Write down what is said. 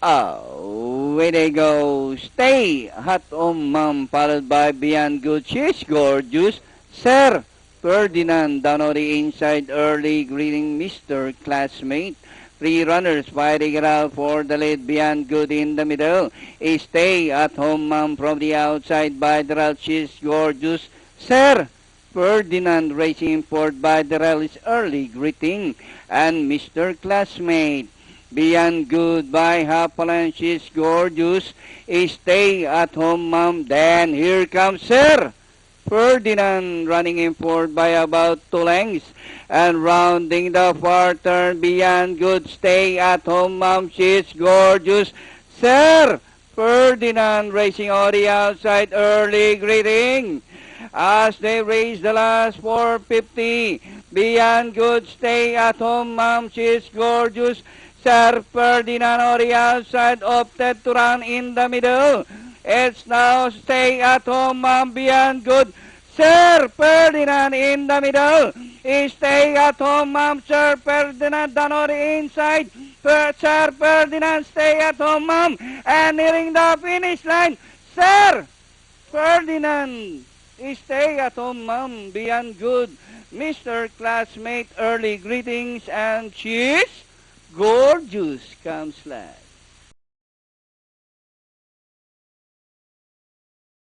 Away they go. Stay hot on mom, followed by Beyond Good. She's gorgeous. Sir Ferdinand down on the inside early, greeting Mr. Classmate. Three runners fighting it out for the lead. Beyond Good in the middle. A stay at home mom from the outside by the route. She's gorgeous. Sir Ferdinand racing forward by the rally's early greeting. And Mr. Classmate. Beyond Good by Hapalan, she's gorgeous. Stay at home, mom. Then here comes Sir Ferdinand running in forward by about 2 lengths. And rounding the far turn, Beyond Good. Stay at home, mom. She's gorgeous. Sir Ferdinand racing on the outside, early greeting. As they race the last 450, Beyond Good. Stay at home, mom. She's gorgeous. Sir Ferdinand on the outside opted to run in the middle. It's now Stay at Home, mom. Beyond Good. Sir Ferdinand in the middle. Stay at Home, mom. Sir Ferdinand down on the inside. Sir Ferdinand, Stay at Home, mom. And nearing the finish line, Sir Ferdinand, Stay at Home, mom. Beyond Good. Mr. Classmate, early greetings and cheers. Gorgeous comes last.